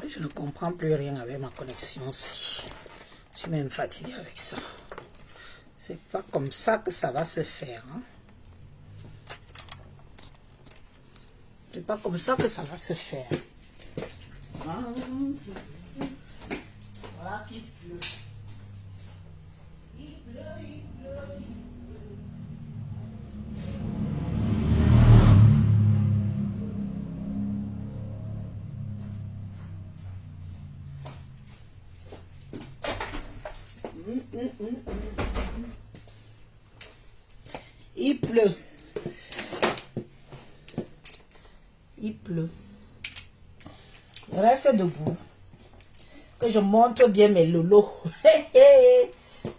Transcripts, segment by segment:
Je ne comprends plus rien avec ma connexion aussi. Je suis même fatiguée avec ça. C'est pas comme ça que ça va se faire. Hein? C'est pas comme ça que ça va se faire. Voilà qu'il pleut. Il pleut, il pleut, il pleut. Il pleut. Il pleut. Je reste debout. Que je montre bien mes lolos.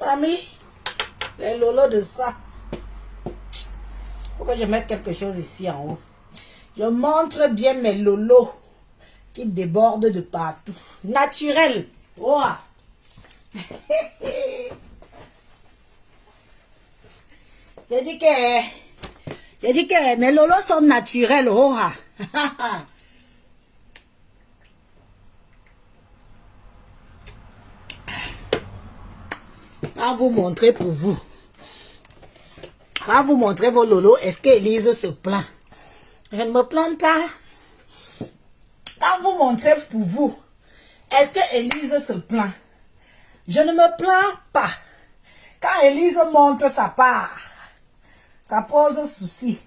Mamie, les lolos de ça. Faut que je mette quelque chose ici en haut. Je montre bien mes lolos qui débordent de partout. Naturel. Oh. J'ai dit que mes lolos sont naturels. Oh. À vous montrer pour vous. À vous montrer vos lolos. Est-ce qu'Élise se plaint? Je ne me plains pas. À vous montrer pour vous. Est-ce que Élise se plaint? Je ne me plains pas. Quand Élise montre sa part, ça pose souci.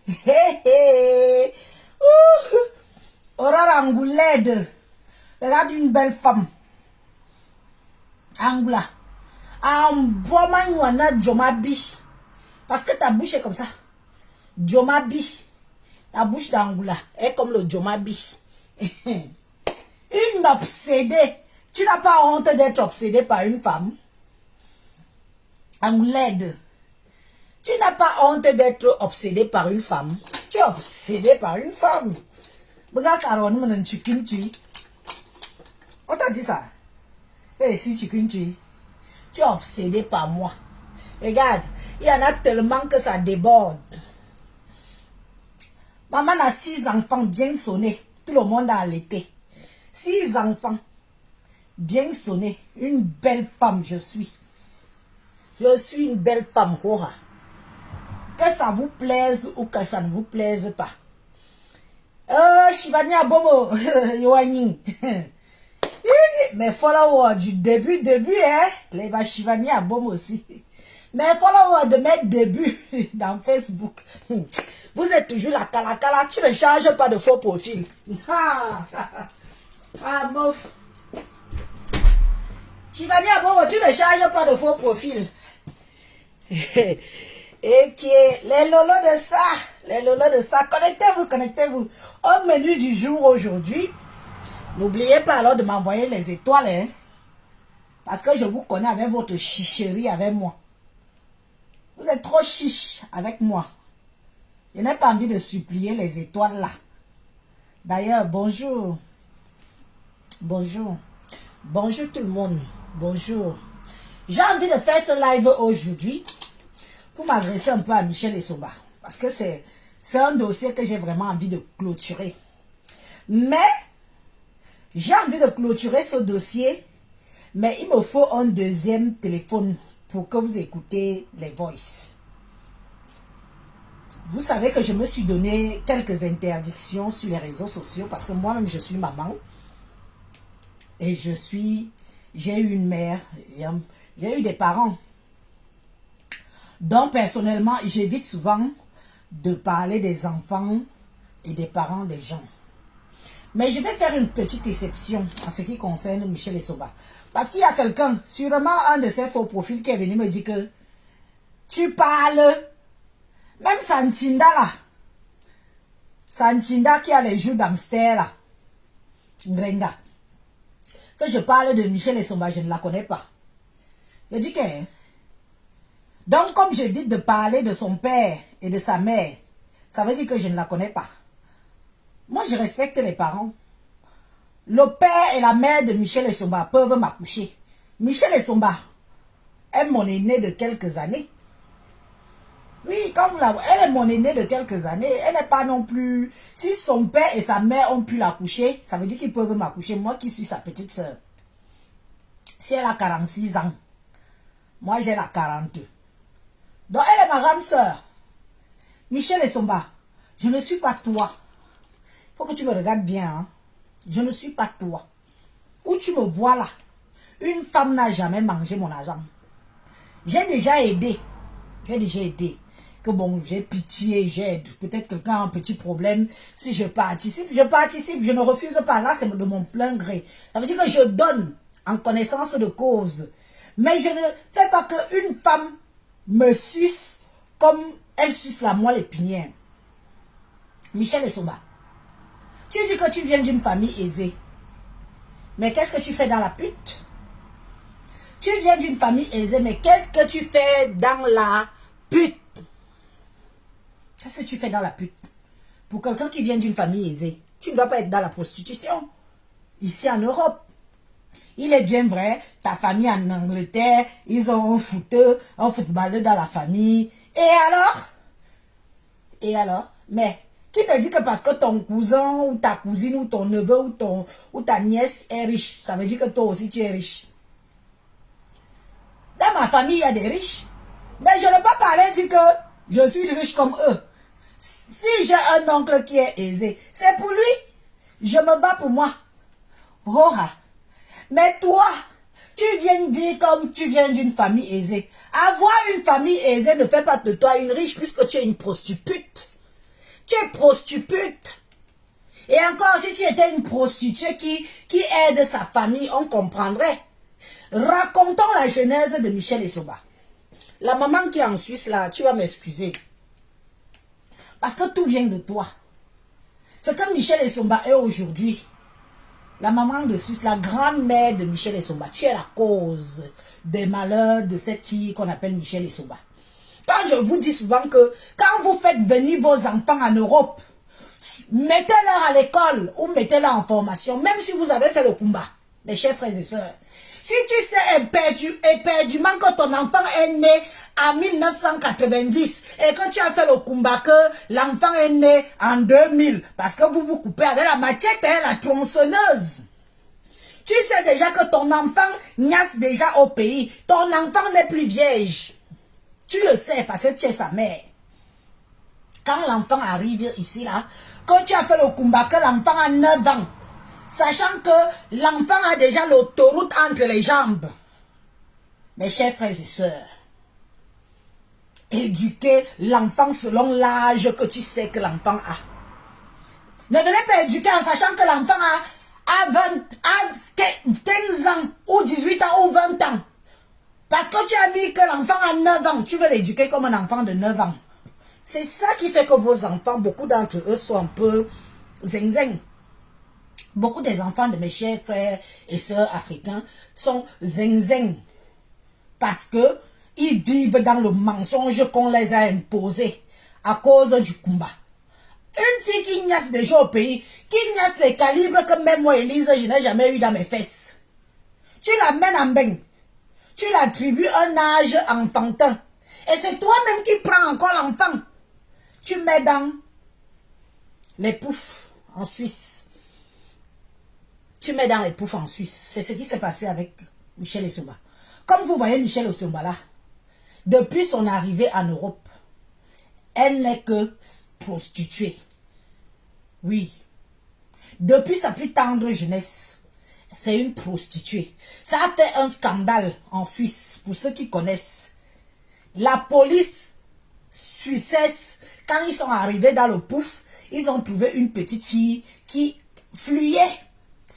Aurore Angoulède. Regarde une belle femme. Angoula. Jomabi. Parce que ta bouche est comme ça. Jomabi. La bouche d'Angoula est comme le Jomabi. Une obsédée. Tu n'as pas honte d'être obsédée par une femme? Angoulède. Tu n'as pas honte d'être obsédée par une femme? Tu es obsédée par une femme. Regarde Caron, mon chicken tui. On t'a dit ça? Eh, si chicken tui. Tu es obsédé par moi. Regarde, il y en a tellement que ça déborde. Maman a 6 enfants bien sonnés. Tout le monde a allaité. 6 enfants bien sonnés. Une belle femme, je suis. Je suis une belle femme. Que ça vous plaise ou que ça ne vous plaise pas. Shivani Abomo. Yoanyin. Mes followers du début, hein. Les Shivani Abomo aussi. Mes followers de mes débuts dans Facebook. Vous êtes toujours la cala. Tu ne changes pas de faux profil. Mof. Shivani Abomo, tu ne changes pas de faux profil. Et qui est les lolos de ça. Les lolos de ça. Connectez-vous. Au menu du jour aujourd'hui. N'oubliez pas alors de m'envoyer les étoiles. Hein, parce que je vous connais avec votre chicherie avec moi. Vous êtes trop chiche avec moi. Je n'ai pas envie de supplier les étoiles là. D'ailleurs, bonjour. Bonjour. Bonjour tout le monde. Bonjour. J'ai envie de faire ce live aujourd'hui pour m'adresser un peu à Michel Essomba. Parce que c'est un dossier que j'ai vraiment envie de clôturer. Mais j'ai envie de clôturer ce dossier, mais il me faut un deuxième téléphone pour que vous écoutez les voices. Vous savez que je me suis donné quelques interdictions sur les réseaux sociaux parce que moi-même je suis maman. Et j'ai eu une mère, j'ai eu des parents. Donc personnellement, j'évite souvent de parler des enfants et des parents des gens. Mais je vais faire une petite exception en ce qui concerne Michel Essomba. Parce qu'il y a quelqu'un, sûrement un de ces faux profils qui est venu me dire que tu parles, même Santinda là, Santinda qui a les joues d'hamster là, Ngrenga, que je parle de Michel Essomba, je ne la connais pas. Je dis que, donc comme j'évite de parler de son père et de sa mère, ça veut dire que je ne la connais pas. Moi, je respecte les parents. Le père et la mère de Michel Essomba peuvent m'accoucher. Michel Essomba est mon aîné de quelques années. Oui, quand vous la voyez, elle est mon aînée de quelques années. Elle n'est pas non plus... Si son père et sa mère ont pu l'accoucher, ça veut dire qu'ils peuvent m'accoucher. Moi qui suis sa petite soeur. Si elle a 46 ans, moi j'ai la 42. Donc elle est ma grande soeur. Michel Essomba, je ne suis pas toi. Il faut que tu me regardes bien. Hein? Je ne suis pas toi. Où tu me vois là, une femme n'a jamais mangé mon argent. J'ai déjà aidé. J'ai déjà aidé. Que bon, j'ai pitié, j'aide. Peut-être quelqu'un a un petit problème. Si je participe, je participe. Je ne refuse pas. Là, c'est de mon plein gré. Ça veut dire que je donne en connaissance de cause. Mais je ne fais pas qu'une femme me suce comme elle suce la moelle épinière. Michel Essomba, tu dis que tu viens d'une famille aisée. Mais qu'est-ce que tu fais dans la pute? Tu viens d'une famille aisée, mais qu'est-ce que tu fais dans la pute? Qu'est-ce que tu fais dans la pute? Pour quelqu'un qui vient d'une famille aisée, tu ne dois pas être dans la prostitution. Ici en Europe. Il est bien vrai, ta famille en Angleterre, ils ont un footballeur dans la famille. Et alors? Et alors? Mais qui te dit que parce que ton cousin ou ta cousine ou ton neveu ou ta nièce est riche, ça veut dire que toi aussi tu es riche? Dans ma famille, il y a des riches. Mais je ne peux pas parler dire que je suis riche comme eux. Si j'ai un oncle qui est aisé, c'est pour lui. Je me bats pour moi. Oh, mais toi, tu viens dire comme tu viens d'une famille aisée. Avoir une famille aisée ne fait pas de toi une riche puisque tu es une prostituée. Tu es prostituée. Et encore, si tu étais une prostituée qui aide sa famille, on comprendrait. Racontons la genèse de Michel Essomba. La maman qui est en Suisse, là, tu vas m'excuser. Parce que tout vient de toi. C'est comme Michel Essomba est aujourd'hui. La maman de Suisse, la grand-mère de Michel Essomba. Tu es la cause des malheurs de cette fille qu'on appelle Michel Essomba. Quand je vous dis souvent que quand vous faites venir vos enfants en Europe, mettez-leur à l'école ou mettez-leur en formation, même si vous avez fait le combat, mes chers frères et sœurs. Si tu sais éperdument que ton enfant est né en 1990 et que tu as fait le combat que l'enfant est né en 2000, parce que vous vous coupez avec la machette et la tronçonneuse. Tu sais déjà que ton enfant naisse déjà au pays. Ton enfant n'est plus vierge. Tu le sais parce que tu es sa mère. Quand l'enfant arrive ici, là, que tu as fait le combat, que l'enfant a 9 ans, sachant que l'enfant a déjà l'autoroute entre les jambes. Mes chers frères et sœurs, éduquez l'enfant selon l'âge que tu sais que l'enfant a. Ne venez pas éduquer en sachant que l'enfant a 15 ans, ou 18 ans, ou 20 ans. Parce que tu as mis que l'enfant a 9 ans, tu veux l'éduquer comme un enfant de 9 ans. C'est ça qui fait que vos enfants, beaucoup d'entre eux, sont un peu zing-zing. Beaucoup des enfants de mes chers frères et sœurs africains sont zing-zing. Parce que ils vivent dans le mensonge qu'on les a imposés à cause du combat. Une fille qui naisse déjà au pays, qui naisse les calibres que même moi, Élise, je n'ai jamais eu dans mes fesses. Tu l'amènes en bain. Tu l'attribues un âge enfantin. Et c'est toi-même qui prends encore l'enfant. Tu mets dans les poufs en Suisse. Tu mets dans les poufs en Suisse. C'est ce qui s'est passé avec Michel Essomba. Comme vous voyez Michel Essomba là, depuis son arrivée en Europe, elle n'est que prostituée. Oui. Depuis sa plus tendre jeunesse, c'est une prostituée. Ça a fait un scandale en Suisse, pour ceux qui connaissent. La police suissesse, quand ils sont arrivés dans le pouf, ils ont trouvé une petite fille qui fluait,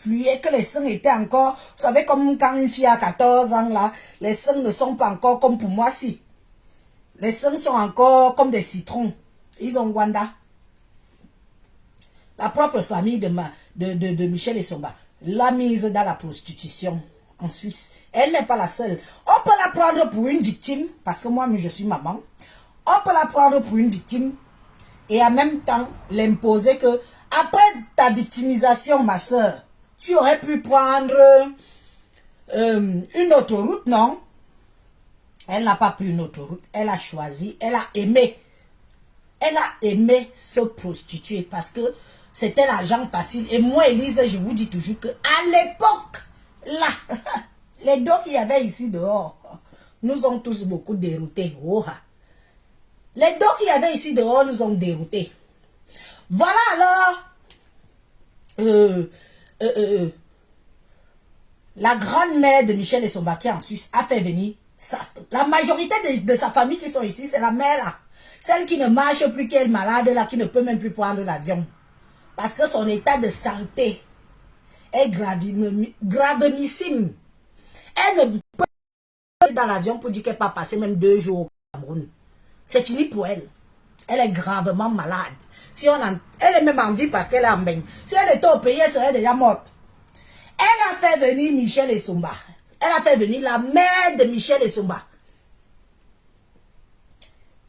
que les seins étaient encore, vous savez, comme quand une fille a 14 ans, là, les seins ne sont pas encore comme pour moi, si. Les seins sont encore comme des citrons. Ils ont Wanda. La propre famille de Michel Essomba l'a mise dans la prostitution en Suisse. Elle n'est pas la seule. On peut la prendre pour une victime, parce que moi, je suis maman. On peut la prendre pour une victime et en même temps l'imposer que après ta victimisation, ma soeur, tu aurais pu prendre une autre route, non? Elle n'a pas pris une autre route. Elle a choisi, elle a aimé. Elle a aimé se prostituer parce que c'était l'argent facile. Et moi, Elise, je vous dis toujours que à l'époque, là, les dos qu'il y avait ici dehors, nous ont tous beaucoup déroutés. Oh, les dos qu'il y avait ici dehors nous ont déroutés. Voilà alors la grand-mère de Michel Essomba qui est en Suisse a fait venir la majorité de sa famille qui sont ici, c'est la mère là. Celle qui ne marche plus, qui est malade là, qui ne peut même plus prendre l'avion. Parce que son état de santé est gravissime. Elle ne peut pas aller dans l'avion pour dire qu'elle va passer même 2 jours au Cameroun. C'est fini pour elle. Elle est gravement malade. Si elle est même en vie parce qu'elle est en baigne. Si elle était au pays, elle serait déjà morte. Elle a fait venir Michel Essomba. Elle a fait venir la mère de Michel Essomba.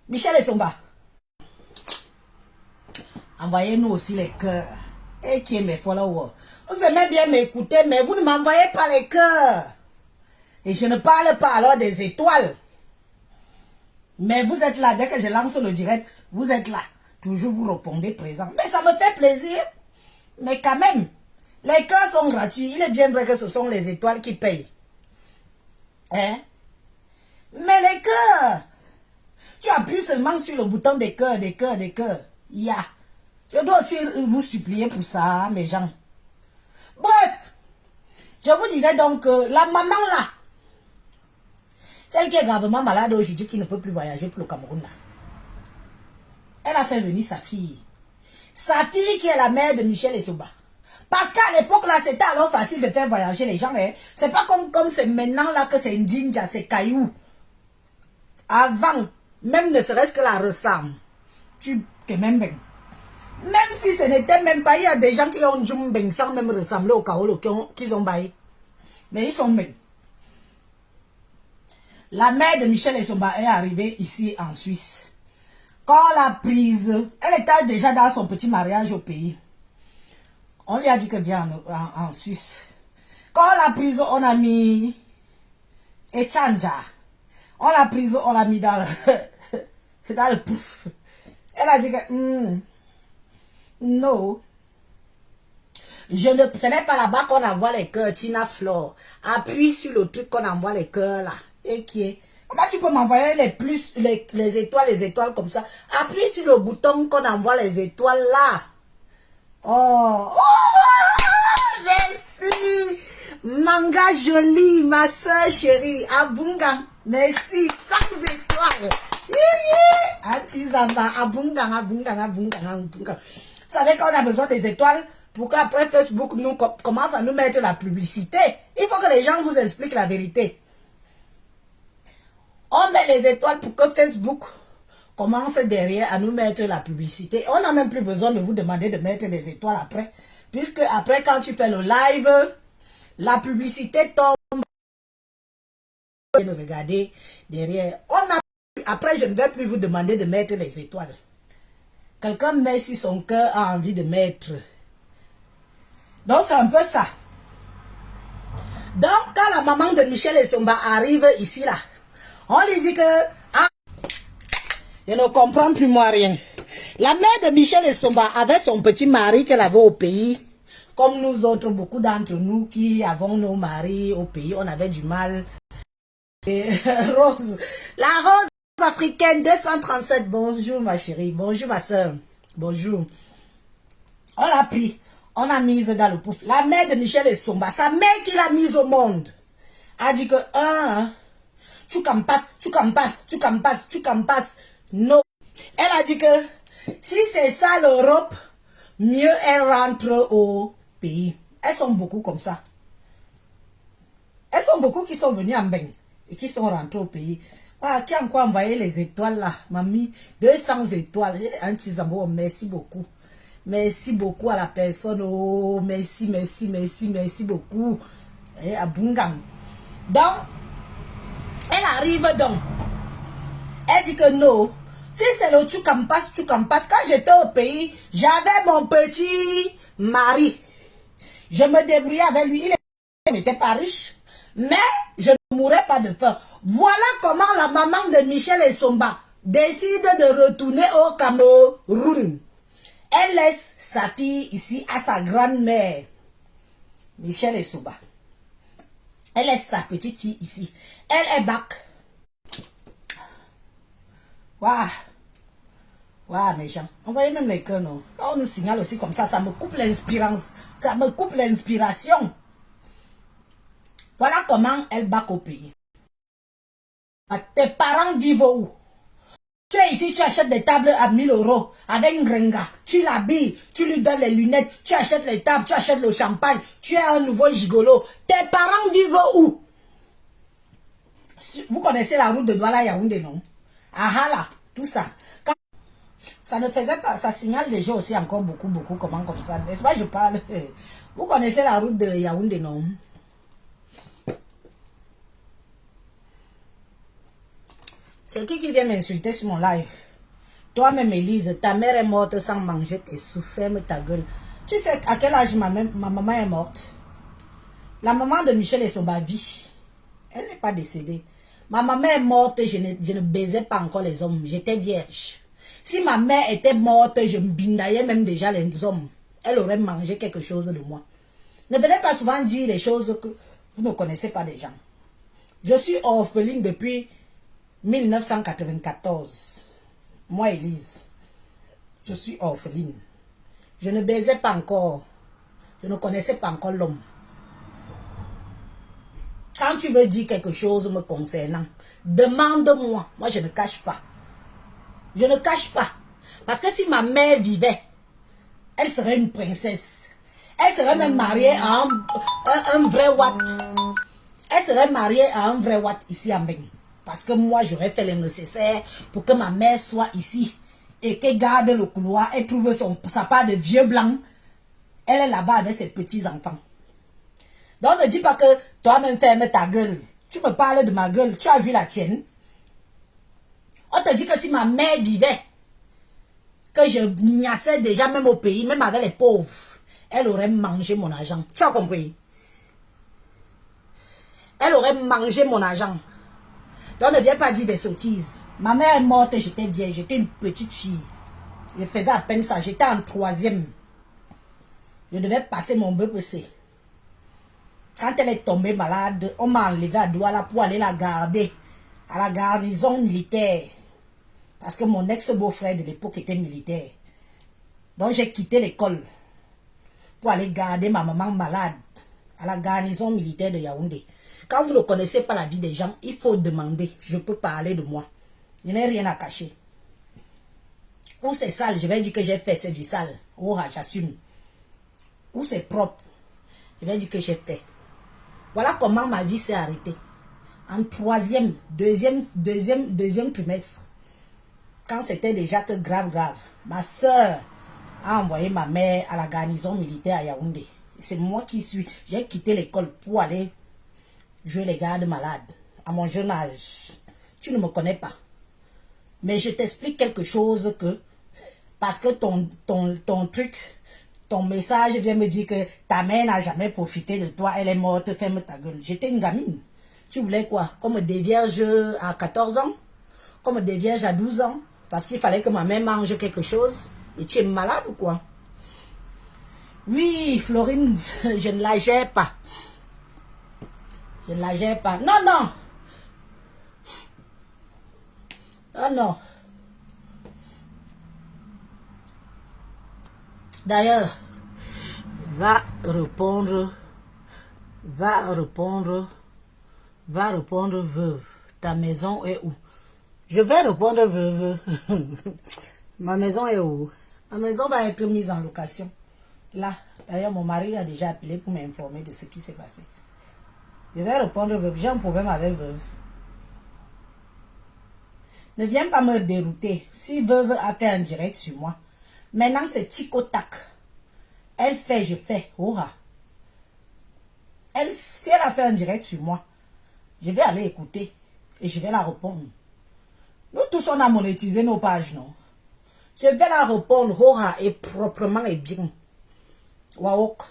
Michel Essomba, envoyez-nous aussi les cœurs. Et qui est mes followers. Vous aimez bien m'écouter, mais vous ne m'envoyez pas les cœurs. Et je ne parle pas alors des étoiles. Mais vous êtes là, dès que je lance le direct, vous êtes là. Toujours vous répondez présent. Mais ça me fait plaisir. Mais quand même, les cœurs sont gratuits. Il est bien vrai que ce sont les étoiles qui payent. Hein? Mais les cœurs, tu appuies seulement sur le bouton des cœurs, des cœurs, des cœurs. Yeah. Je dois aussi vous supplier pour ça, mes gens. Bref, je vous disais donc que la maman là, celle qui est gravement malade aujourd'hui, qui ne peut plus voyager pour le Cameroun là, elle a fait venir sa fille. Sa fille qui est la mère de Michel Essomba. Parce qu'à l'époque là, c'était alors facile de faire voyager les gens. Hein. C'est pas comme c'est maintenant là que c'est une Jinja, c'est caillou. Avant, même ne serait-ce que la ressemble. Tu que même bien. Même si ce n'était même pas, il y a des gens qui ont Djumbeng sans même ressembler au Kaolo qu'ils ont baillé. Mais ils sont bien. La mère de Michel Essomba est arrivée ici en Suisse. Quand on l'a prise, elle était déjà dans son petit mariage au pays. On lui a dit que viens en Suisse. Quand on l'a prise, on a mis Echanja. On l'a prise, on l'a mis dans le pouf. Elle a dit que non. Ce n'est pas là-bas qu'on envoie les cœurs, Tina Flore. Appuie sur le truc qu'on envoie les cœurs là. Et qui est. Comment tu peux m'envoyer les étoiles comme ça? Appuie sur le bouton qu'on envoie les étoiles là. Oh, merci. Manga jolie, ma soeur chérie. Abungang, merci. 100 étoiles. Atizamba, abungang. Vous savez qu'on a besoin des étoiles pour qu'après Facebook nous commence à nous mettre la publicité. Il faut que les gens vous expliquent la vérité. On met les étoiles pour que Facebook commence derrière à nous mettre la publicité. On n'a même plus besoin de vous demander de mettre les étoiles après. Puisque après, quand tu fais le live, la publicité tombe. Regardez derrière. Après, je ne vais plus vous demander de mettre les étoiles. Quelqu'un met si son cœur a envie de mettre. Donc, c'est un peu ça. Donc, quand la maman de Michel Essomba arrive ici, là, on lui dit que... Ah, je ne comprends plus moi rien. La mère de Michel Essomba avait son petit mari qu'elle avait au pays. Comme nous autres, beaucoup d'entre nous qui avons nos maris au pays, on avait du mal. Et Rose, la rose africaine 237, bonjour ma chérie, bonjour ma soeur, bonjour. On l'a pris, on l'a mise dans le pouf. La mère de Michel Essomba, sa mère qui l'a mise au monde, a dit que, tu campasses. Non. Elle a dit que, si c'est ça l'Europe, mieux elle rentre au pays. Elles sont beaucoup comme ça. Elles sont beaucoup qui sont venues en bain et qui sont rentrées au pays. Ah, qui a encore envoyé les étoiles là, mamie, 200 étoiles. Merci beaucoup. Merci beaucoup à la personne. Oh, merci beaucoup. Et à Bungang. Donc, elle arrive donc. Elle dit que non. Si c'est le tu campasses. Quand j'étais au pays, j'avais mon petit mari. Je me débrouillais avec lui. Il n'était pas riche. Mais je ne mourrai pas de faim. Voilà comment la maman de Michel Essomba décide de retourner au Cameroun. Elle laisse sa fille ici à sa grand-mère, Michel Essomba. Elle laisse sa petite fille ici. Elle est back. Waouh. Waouh, mes gens. On voyait même les cœurs, non? Quand on nous signale aussi comme ça me coupe l'inspiration. Ça me coupe l'inspiration. Voilà comment elle back au pays. Tes parents vivent où? Tu es ici, tu achètes des tables à 1000 € avec une renga. Tu l'habilles, tu lui donnes les lunettes, tu achètes les tables, tu achètes le champagne. Tu es un nouveau gigolo. Tes parents vivent où? Vous connaissez la route de Douala Yaoundé, non? Ah là, tout ça. Quand ça ne faisait pas, ça signale déjà aussi encore beaucoup, comment comme ça. N'est-ce pas, je parle. Vous connaissez la route de Yaoundé, non? C'est qui vient m'insulter sur mon live? Toi-même, Élise, ta mère est morte sans manger tes sous. Ferme ta gueule. Tu sais à quel âge ma maman est morte? La maman de Michel Essomba vit. Elle n'est pas décédée. Ma maman est morte, je ne baisais pas encore les hommes. J'étais vierge. Si ma mère était morte, je me bindaillais même déjà les hommes. Elle aurait mangé quelque chose de moi. Ne venez pas souvent dire des choses que vous ne connaissez pas des gens. Je suis orpheline depuis 1994. Moi, Élise, je suis orpheline. Je ne baisais pas encore. Je ne connaissais pas encore l'homme. Quand tu veux dire quelque chose me concernant, demande-moi. Moi, je ne cache pas. Je ne cache pas. Parce que si ma mère vivait, elle serait une princesse. Elle serait même mariée à un vrai Watt. Elle serait mariée à un vrai Watt ici à Mbeng. Parce que moi, j'aurais fait le nécessaire pour que ma mère soit ici. Et qu'elle garde le couloir. Elle trouve sa part de vieux blanc. Elle est là-bas avec ses petits-enfants. Donc ne dis pas que toi-même ferme ta gueule. Tu me parles de ma gueule. Tu as vu la tienne. On te dit que si ma mère vivait, que je niassais déjà même au pays, même avec les pauvres, elle aurait mangé mon argent. Tu as compris? Elle aurait mangé mon argent. Donc ne viens pas dire des sottises. Ma mère est morte et j'étais vieille. J'étais une petite fille. Je faisais à peine ça. J'étais en 3e. Je devais passer mon BPC. Quand elle est tombée malade, on m'a enlevé à Douala pour aller la garder à la garnison militaire. Parce que mon ex-beau-frère de l'époque était militaire. Donc j'ai quitté l'école pour aller garder ma maman malade à la garnison militaire de Yaoundé. Quand vous ne connaissez pas la vie des gens, il faut demander. Je peux parler de moi. Je n'ai rien à cacher. Ou c'est sale, je vais dire que j'ai fait, c'est du sale. Oh, j'assume. Ou c'est propre, je vais dire que j'ai fait. Voilà comment ma vie s'est arrêtée. En 3e, deuxième trimestre. Quand c'était déjà que grave. Ma soeur a envoyé ma mère à la garnison militaire à Yaoundé. C'est moi qui suis. J'ai quitté l'école pour aller jouer les gardes malades. À mon jeune âge. Tu ne me connais pas. Mais je t'explique quelque chose que... Parce que ton truc... Ton message vient me dire que ta mère n'a jamais profité de toi. Elle est morte, ferme ta gueule. J'étais une gamine. Tu voulais quoi? Comme des vierges à 14 ans? Comme des vierges à 12 ans? Parce qu'il fallait que ma mère mange quelque chose. Et tu es malade ou quoi? Oui, Florine, je ne la gère pas. Je ne la gère pas. Non, non. Oh non. D'ailleurs, va répondre, veuve. Ta maison est où? Je vais répondre, veuve. Ma maison est où? Ma maison va être mise en location. Là, d'ailleurs, mon mari a déjà appelé pour m'informer de ce qui s'est passé. Je vais répondre, veuve. J'ai un problème avec veuve. Ne viens pas me dérouter. Si veuve a fait un direct sur moi, maintenant c'est tic-au-tac. Elle fait, je fais. Hurrah. Si elle a fait un direct sur moi, je vais aller écouter et je vais la répondre. Nous tous, on a monétisé nos pages, non? Je vais la répondre, hurrah, et proprement et bien. Wawok.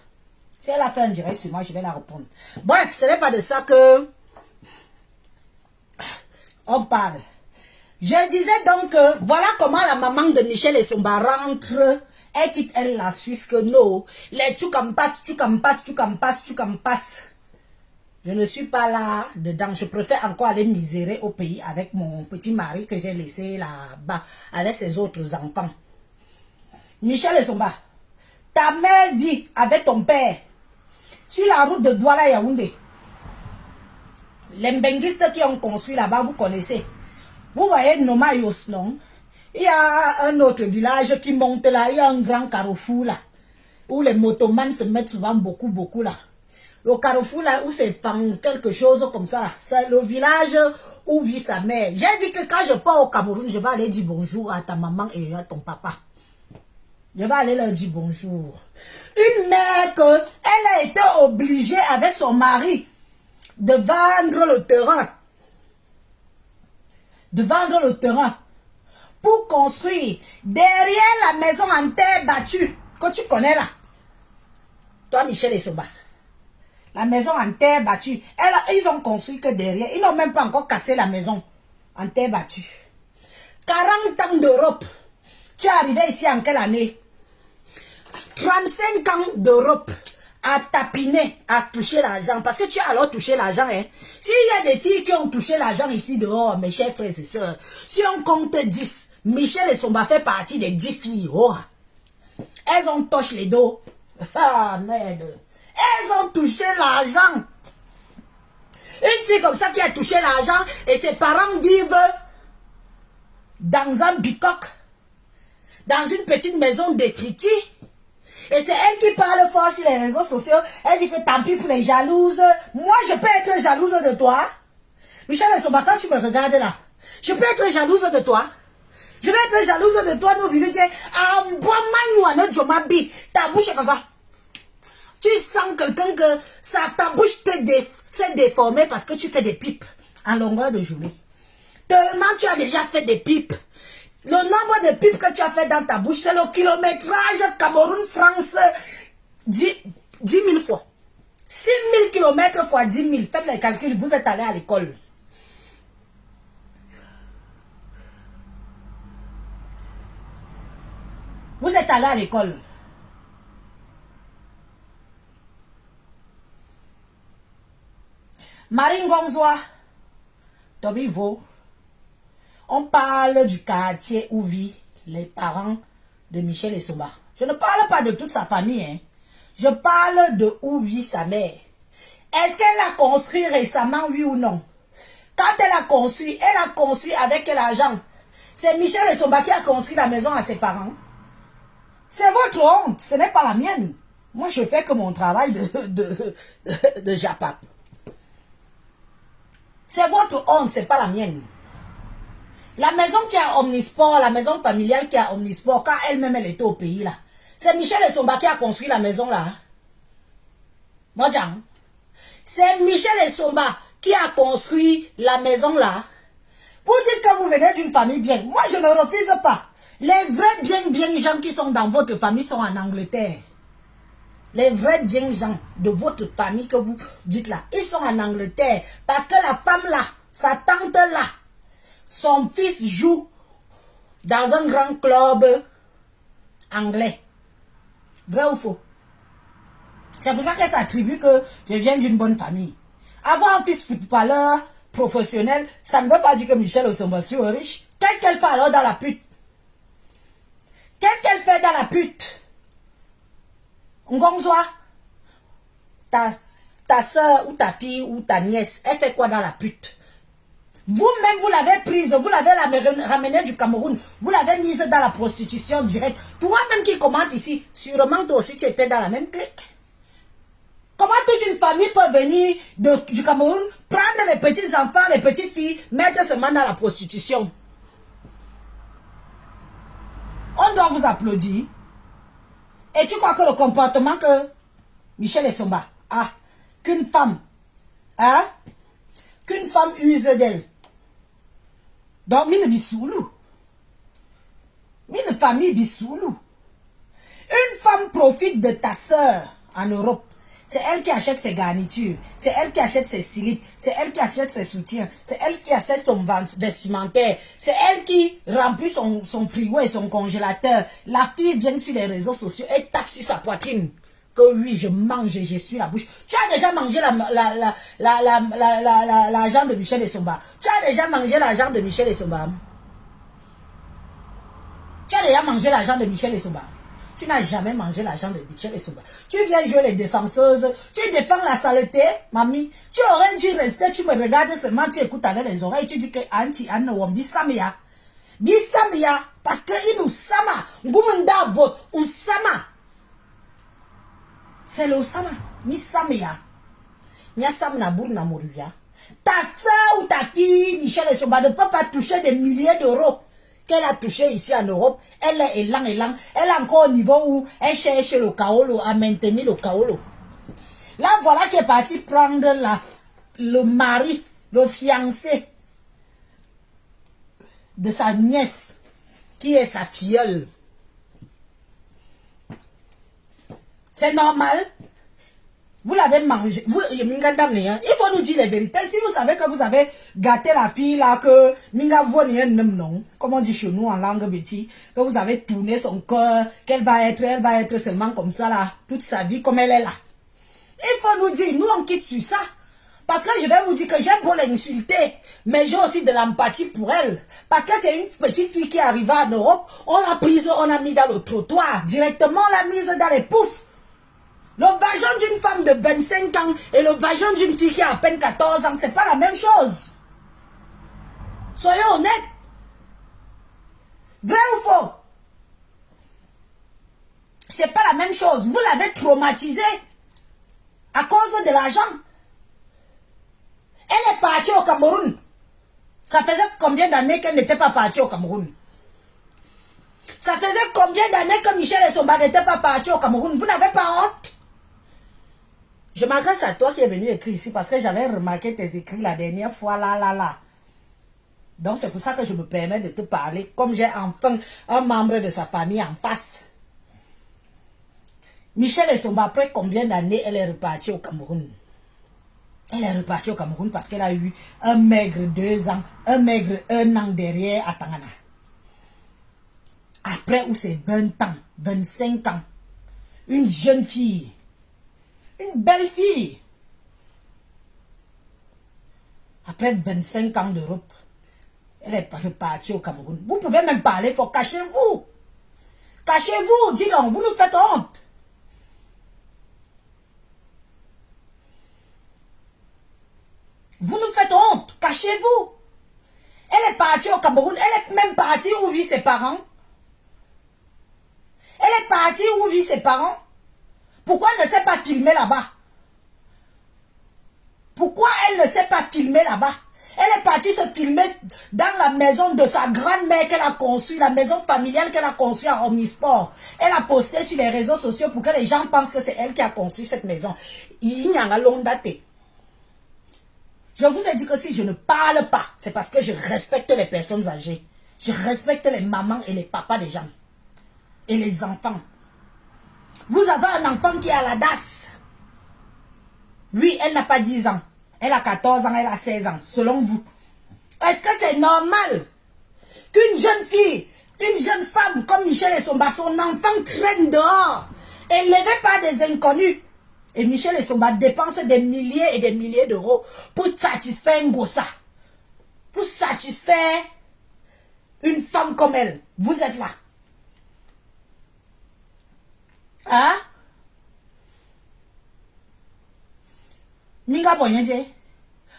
Si elle a fait un direct sur moi, je vais la répondre. Bref, ce n'est pas de ça que On parle. Je disais donc que voilà comment la maman de Michel Essomba rentre. Elle quitte elle la Suisse que non. Les tchoukampas. Je ne suis pas là dedans. Je préfère encore aller misérer au pays avec mon petit mari que j'ai laissé là-bas avec ses autres enfants. Michel Essomba, ta mère dit avec ton père sur la route de Douala Yaoundé. Les mbenguistes qui ont construit là-bas, vous connaissez. Vous voyez Noma Yos, non? Il y a un autre village qui monte là, il y a un grand carrefour là, où les motomans se mettent souvent beaucoup là. Le carrefour là, où c'est quelque chose comme ça, c'est le village où vit sa mère. J'ai dit que quand je pars au Cameroun, je vais aller dire bonjour à ta maman et à ton papa. Je vais aller leur dire bonjour. Une mère que elle a été obligée avec son mari de vendre le terrain. De vendre le terrain pour construire derrière la maison en terre battue que tu connais là. Toi, Michel Essomba. La maison en terre battue. Ils ont construit que derrière. Ils n'ont même pas encore cassé la maison en terre battue. 40 ans d'Europe. Tu es arrivé ici en quelle année? 35 ans d'Europe à tapiner, à toucher l'argent. Parce que tu as alors touché l'argent. Hein. S'il y a des filles qui ont touché l'argent ici dehors, mes chers frères et sœurs, si on compte 10, Michel Essomba fait partie des 10 filles. Oh. Elles ont touché les dos. Ah, merde. Elles ont touché l'argent. Une fille comme ça qui a touché l'argent et ses parents vivent dans un bicoque, dans une petite maison d'écriture. Et c'est elle qui parle fort sur les réseaux sociaux. Elle dit que tant pis pour les jalouses. Moi, je peux être jalouse de toi. Michel Essomba, quand tu me regardes là, je peux être jalouse de toi. Je vais être jalouse de toi. Nous, ta bouche est comme ça. Tu sens quelqu'un que ta bouche s'est déformée parce que tu fais des pipes en longueur de journée. Tellement tu as déjà fait des pipes. Le nombre de pipes que tu as fait dans ta bouche, c'est le kilométrage Cameroun-France 10 000 fois. 6 000 km fois 10 000. Faites les calculs, vous êtes allé à l'école. Vous êtes allé à l'école. Marine Gonzois, Tobivo, on parle du quartier où vivent les parents de Michel Essomba. Je ne parle pas de toute sa famille, hein. Je parle de où vit sa mère. Est-ce qu'elle a construit récemment, oui ou non? Quand elle a construit avec quel argent? C'est Michel Essomba qui a construit la maison à ses parents. C'est votre honte, ce n'est pas la mienne. Moi, je fais que mon travail de Japap. C'est votre honte, c'est pas la mienne. La maison qui a Omnisport, la maison familiale qui a Omnisport, quand elle-même elle était au pays là, c'est Michel Essomba qui a construit la maison là. C'est Michel Essomba qui a construit la maison là. Vous dites que vous venez d'une famille bien. Moi, je ne refuse pas. Les vrais bien gens qui sont dans votre famille sont en Angleterre. Les vrais bien gens de votre famille que vous dites là, ils sont en Angleterre. Parce que la femme là, sa tante là, son fils joue dans un grand club anglais. Vrai ou faux? C'est pour ça qu'elle s'attribue que je viens d'une bonne famille. Avoir un fils footballeur professionnel, ça ne veut pas dire que Michel Essomba est riche. Qu'est-ce qu'elle fait alors dans la pute? Qu'est-ce qu'elle fait dans la pute? Ngonzoa, ta soeur ou ta fille ou ta nièce, elle fait quoi dans la pute? Vous-même, vous l'avez prise, vous l'avez ramenée du Cameroun, vous l'avez mise dans la prostitution directe. Toi-même qui commente ici, sûrement toi aussi tu étais dans la même clique. Comment toute une famille peut venir du Cameroun, prendre les petits enfants, les petites filles, mettre seulement dans la prostitution? On doit vous applaudir. Et tu crois que le comportement que Michel Essomba a, qu'une femme use d'elle. Donc, mine bisoulou. Mine famille bisoulou. Une femme profite de ta soeur en Europe. C'est elle qui achète ses garnitures. C'est elle qui achète ses slips. C'est elle qui achète ses soutiens. C'est elle qui achète son vestimentaire. C'est elle qui remplit son frigo et son congélateur. La fille vient sur les réseaux sociaux et tape sur sa poitrine. Que oui, je mange et je suis la bouche. Tu as déjà mangé l'argent de Michel Essomba. Tu as déjà mangé l'argent de Michel Essomba. Tu as déjà mangé l'argent de Michel Essomba. Tu n'as jamais mangé l'argent de Michel Essomba. Tu viens jouer les défenseuses. Tu défends la saleté, mamie. Tu aurais dû rester, tu me regardes seulement, tu écoutes avec les oreilles. Tu dis que Anti Anne Bisamia. Bisamia. Parce que il nous sama. Ngumunda bot. Usama. C'est le Osama. Mi Samia. Mia Sam Nabour Namoruya. Ta soeur ou ta fille, Michel Essomba, ne peut pas toucher des milliers d'euros qu'elle a touché ici en Europe. Elle est élan. Elle est encore au niveau où elle cherche le kaolo, à maintenir le kaolo. Là, voilà qu'elle est partie prendre le mari, le fiancé de sa nièce, qui est sa filleule. C'est normal. Vous l'avez mangé. Vous, il faut nous dire les vérités. Si vous savez que vous avez gâté la fille là, que comme on dit chez nous en langue bêtise, que vous avez tourné son cœur, elle va être seulement comme ça là, toute sa vie comme elle est là. Il faut nous dire, nous on quitte sur ça. Parce que je vais vous dire que j'ai beau l'insulter, mais j'ai aussi de l'empathie pour elle. Parce que c'est une petite fille qui est arrivée en Europe, on l'a prise, on l'a mis dans le trottoir. Directement, on l'a mise dans les poufs. Le vagin d'une femme de 25 ans et le vagin d'une fille qui a à peine 14 ans, c'est pas la même chose. Soyez honnêtes. Vrai ou faux? C'est pas la même chose. Vous l'avez traumatisée à cause de l'argent. Elle est partie au Cameroun. Ça faisait combien d'années qu'elle n'était pas partie au Cameroun? Ça faisait combien d'années que Michel Essomba n'était pas parti au Cameroun? Vous n'avez pas honte? Je m'adresse à toi qui es venu écrire ici parce que j'avais remarqué tes écrits la dernière fois, là. Donc c'est pour ça que je me permets de te parler, comme j'ai enfin un membre de sa famille en face. Michel Essomba, après combien d'années elle est repartie au Cameroun? Elle est repartie au Cameroun parce qu'elle a eu un maigre 2 ans, un maigre 1 an derrière à Tangana. Après où c'est 20 ans, 25 ans, une jeune fille, une belle fille. Après 25 ans d'Europe, elle est repartie au Cameroun. Vous pouvez même parler, il faut cachez-vous. Cachez-vous, dis donc, vous nous faites honte. Vous nous faites honte, cachez-vous. Elle est partie au Cameroun, elle est même partie où vivent ses parents. Elle est partie où vivent ses parents. Pourquoi elle ne s'est pas filmée là-bas? Pourquoi elle ne s'est pas filmée là-bas? Elle est partie se filmer dans la maison de sa grand-mère qu'elle a construite, la maison familiale qu'elle a construite à Omnisport. Elle a posté sur les réseaux sociaux pour que les gens pensent que c'est elle qui a construit cette maison. Il y a un long date. Je vous ai dit que si je ne parle pas, c'est parce que je respecte les personnes âgées. Je respecte les mamans et les papas des gens. Et les enfants. Vous avez un enfant qui est à la DAS. Oui, elle n'a pas 10 ans. Elle a 14 ans, elle a 16 ans, selon vous. Est-ce que c'est normal qu'une jeune fille, une jeune femme comme Michel Essomba, son enfant traîne dehors, élevé par des inconnus? Et Michel Essomba dépense des milliers et des milliers d'euros pour satisfaire un gossa. Pour satisfaire une femme comme elle. Vous êtes là. Hein? Minga Boyenje.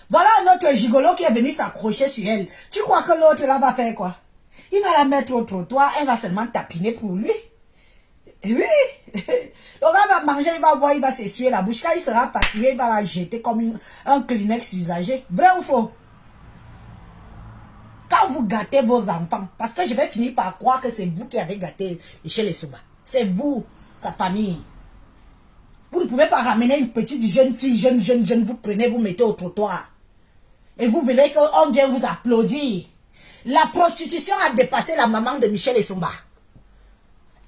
Voilà un autre gigolo qui est venu s'accrocher sur elle. Tu crois que l'autre là va faire quoi? Il va la mettre au trottoir, elle va seulement tapiner pour lui. Oui. Le gars va manger, il va voir, il va s'essuyer la bouche. Quand il sera fatigué, il va la jeter comme un Kleenex usagé. Vrai ou faux? Quand vous gâtez vos enfants, parce que je vais finir par croire que c'est vous qui avez gâté Michel Essomba. C'est vous, sa famille. Vous ne pouvez pas ramener une petite jeune fille, jeune, vous prenez, vous mettez au trottoir. Et vous voulez qu'on vienne vous applaudir. La prostitution a dépassé la maman de Michel Essomba.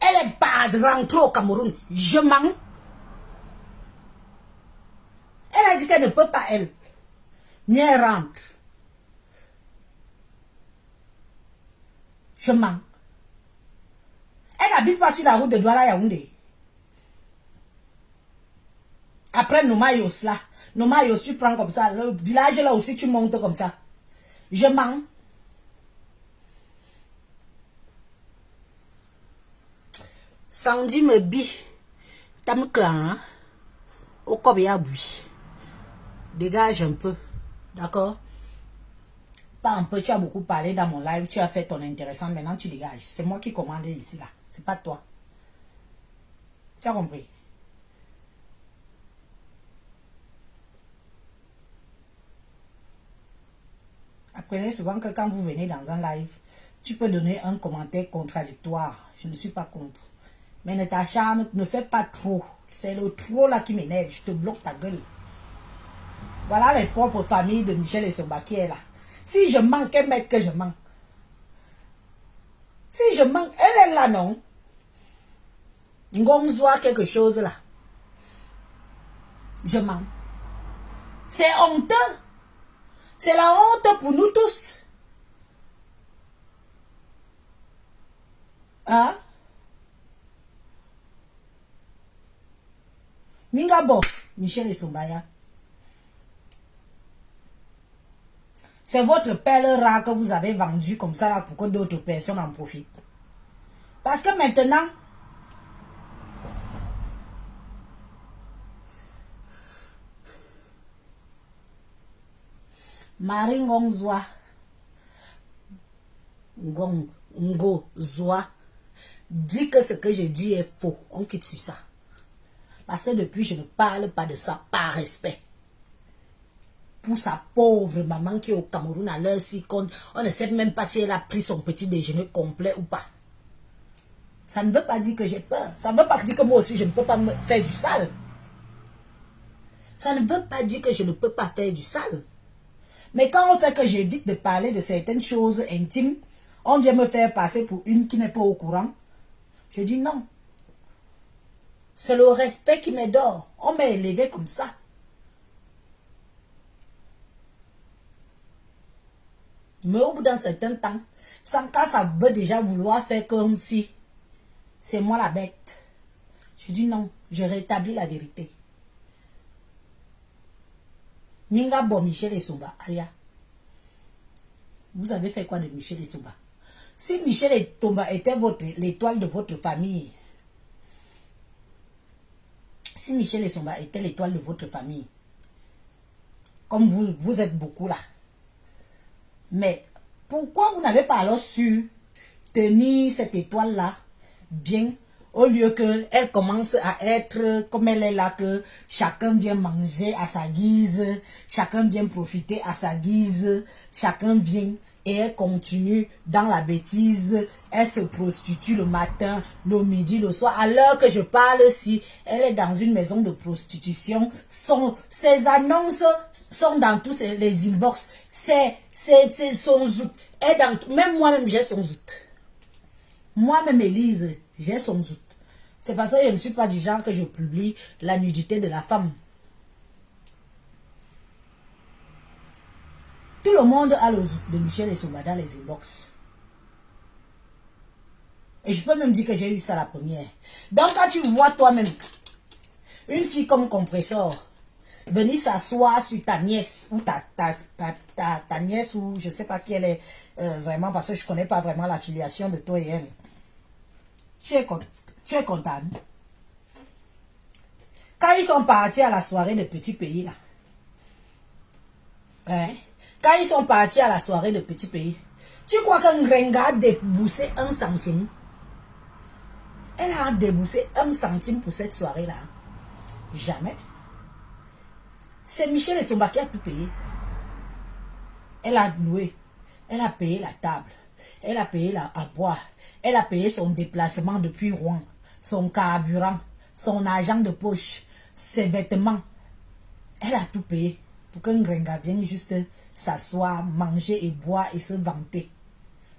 Elle est pas rentrée au Cameroun. Je mens. Elle a dit qu'elle ne peut pas, elle. Mais elle rentre. Je mens. Elle n'habite pas sur la route de Douala Yaoundé. Après Nomayos là. Nomayos, tu prends comme ça. Le village là aussi, tu montes comme ça. Je mens. Sandy me bi. Tam clan. Au Kobia Bui. Dégage un peu. D'accord? Pas un peu, tu as beaucoup parlé dans mon live. Tu as fait ton intéressant. Maintenant, tu dégages. C'est moi qui commande ici là. C'est pas toi. Tu as compris? Apprenez souvent que quand vous venez dans un live, tu peux donner un commentaire contradictoire. Je ne suis pas contre. Mais ne t'acharne, ne fais pas trop. C'est le trop là qui m'énerve. Je te bloque ta gueule. Voilà les propres familles de Michel et Somba qui est là. Si je mens, qu'elle mette que je mens. Si je mens, elle est là, non? Ngomzoa quelque chose là. Je mens. C'est honteux. C'est la honte pour nous tous. Hein? Mingabo, Michel et Sombaya. C'est votre perle rare que vous avez vendu comme ça là pour que d'autres personnes en profitent. Parce que maintenant, Marie Ngongzoa, Ngozoa, dit que ce que je dis est faux. On quitte sur ça. Parce que depuis, je ne parle pas de ça par respect. Pour sa pauvre maman qui est au Cameroun à l'heure si on ne sait même pas si elle a pris son petit déjeuner complet ou pas. Ça ne veut pas dire que j'ai peur. Ça ne veut pas dire que moi aussi je ne peux pas me faire du sale. Ça ne veut pas dire que je ne peux pas faire du sale. Mais quand on fait que j'évite de parler de certaines choses intimes, on vient me faire passer pour une qui n'est pas au courant. Je dis non. C'est le respect qui m'adore. On m'a élevé comme ça. Mais au bout d'un certain temps, sans cas, ça veut déjà vouloir faire comme si c'est moi la bête. Je dis non, je rétablis la vérité. Minga bon Michel et Souba, Aya. Vous avez fait quoi de Michel et Souba? Si Michel et Souba était l'étoile de votre famille, si Michel et Souba étaient l'étoile de votre famille, comme vous êtes beaucoup là, mais pourquoi vous n'avez pas alors su tenir cette étoile-là bien, au lieu qu'elle commence à être comme elle est là, que chacun vient manger à sa guise, chacun vient profiter à sa guise, chacun vient et elle continue dans la bêtise, elle se prostitue le matin, le midi, le soir. À l'heure que je parle, si elle est dans une maison de prostitution, ses annonces sont dans tous les inbox, c'est son zout. Même moi-même, j'ai son zout. Moi-même, Élise, j'ai son zout. C'est parce que je ne suis pas du genre que je publie la nudité de la femme. Tout le monde a le zout de Michel et Souba dans les inbox. Et je peux même dire que j'ai eu ça la première. Donc quand tu vois toi-même une fille comme Compressor venir s'asseoir sur ta nièce ou ta nièce ou je ne sais pas qui elle est vraiment, parce que je ne connais pas vraiment l'affiliation de toi et elle. Tu es content. Quand ils sont partis à la soirée de Petit Pays là, hein? Quand ils sont partis à la soirée de Petit Pays, tu crois qu'un Ngrenga a déboursé 1 centime? Elle a déboursé 1 centime pour cette soirée-là. Jamais. C'est Michel et Somba qui a tout payé. Elle a loué. Elle a payé la table. Elle a payé à boire. Elle a payé son déplacement depuis Rouen. Son carburant. Son argent de poche. Ses vêtements. Elle a tout payé. Pour qu'un Ngrenga vienne juste s'asseoir, manger et boire et se vanter.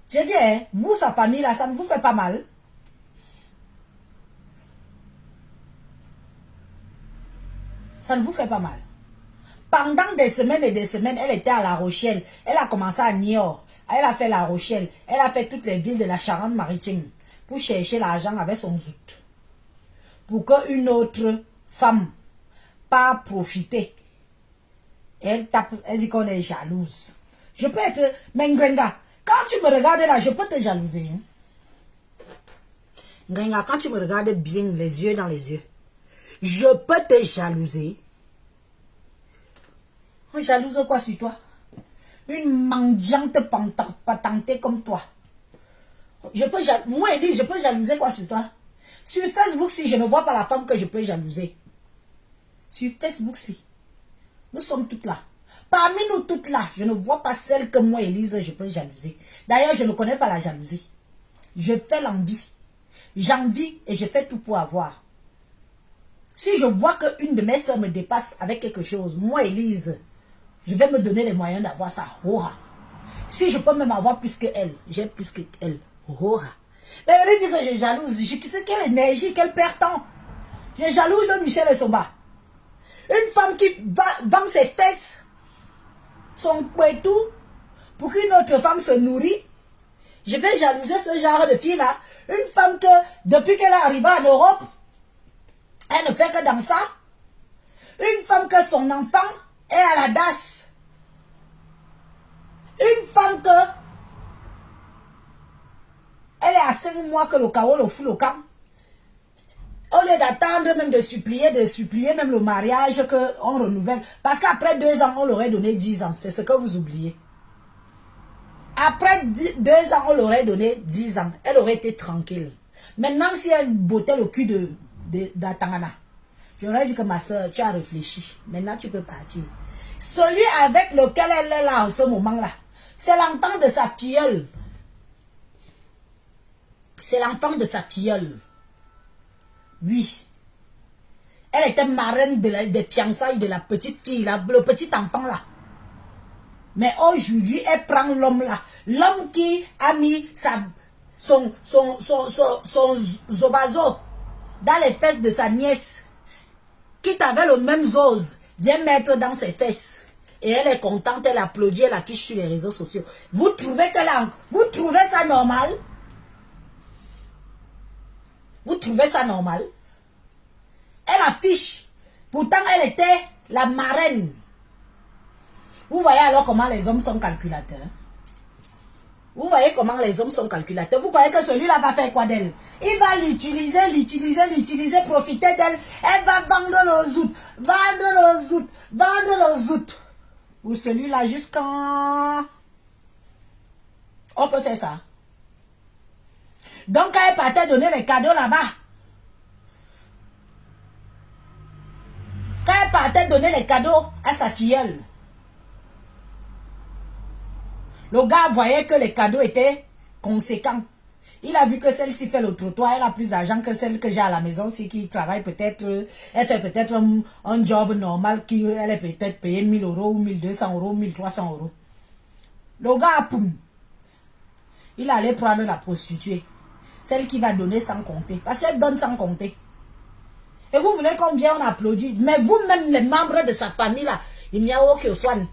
Je dis, hein, vous, sa famille là, ça ne vous fait pas mal? Ça ne vous fait pas mal. Pendant des semaines et des semaines, elle était à La Rochelle. Elle a commencé à Niort. Elle a fait La Rochelle. Elle a fait toutes les villes de la Charente-Maritime pour chercher l'argent avec son zout. Pour qu'une autre femme pas profiter. Elle tape, elle dit qu'on est jalouse. Je peux être... Mais Ngrenga, quand tu me regardes là, je peux te jalouser. Hein? Ngrenga, quand tu me regardes bien les yeux dans les yeux, je peux te jalouser. On jalouse quoi sur toi? Une mendiante patentée comme toi. Moi, Elise, je peux jalouser quoi sur toi? Sur Facebook, si je ne vois pas la femme que je peux jalouser. Sur Facebook, si. Nous sommes toutes là. Parmi nous toutes là, je ne vois pas celle que moi, Elise, je peux jalouser. D'ailleurs, je ne connais pas la jalousie. Je fais l'envie. J'envie et je fais tout pour avoir. Si je vois qu'une de mes soeurs me dépasse avec quelque chose, moi, Elise, je vais me donner les moyens d'avoir ça. Hora. Si je peux même avoir plus qu'elle, j'ai plus qu'elle. Hora. Mais elle dit que je jalouse. Je sais quelle énergie, quel perd temps. Je jalouse Michel et Somba. Une femme qui vend ses fesses, son tout, pour qu'une autre femme se nourrit. Je vais jalouser ce genre de fille-là. Une femme que, depuis qu'elle est arrivée en Europe, elle ne fait que dans ça. Une femme que son enfant est à la DAS. Une femme que elle est à 5 mois que le chaos le fout le camp. Au lieu d'attendre même de supplier même le mariage qu'on renouvelle. Parce qu'après 2 ans, on leur aurait donné 10 ans. C'est ce que vous oubliez. Après 2 ans, on leur aurait donné 10 ans. Elle aurait été tranquille. Maintenant, si elle bottait le cul d'Atangana, j'aurais dit que ma soeur, tu as réfléchi. Maintenant, tu peux partir. Celui avec lequel elle est là en ce moment-là, c'est l'enfant de sa filleule. C'est l'enfant de sa filleule. Oui. Elle était marraine des fiançailles de la petite fille, le petit enfant là. Mais aujourd'hui, elle prend l'homme là. L'homme qui a mis son zobazo dans les fesses de sa nièce. Qui avait le même zose, vient mettre dans ses fesses. Et elle est contente, elle applaudit, elle affiche sur les réseaux sociaux. Vous trouvez ça normal? Vous trouvez ça normal? Elle affiche. Pourtant, elle était la marraine. Vous voyez alors comment les hommes sont calculateurs? Vous voyez comment les hommes sont calculateurs? Vous croyez que celui-là va faire quoi d'elle? Il va l'utiliser, profiter d'elle. Elle va vendre le zout. Ou celui-là jusqu'en... On peut faire ça. Donc, quand elle partait donner les cadeaux là-bas, quand elle partait donner les cadeaux à sa filleule, le gars voyait que les cadeaux étaient conséquents. Il a vu que celle-ci fait le trottoir, elle a plus d'argent que celle que j'ai à la maison, c'est qui travaille peut-être, elle fait peut-être un job normal, elle est peut-être payée 1000 euros, ou 1200 euros, 1300 euros. Le gars, poum, il allait prendre la prostituée, celle qui va donner sans compter, parce qu'elle donne sans compter. Et vous voulez combien on applaudit? Mais vous-même, les membres de sa famille là, il n'y a aucun soin.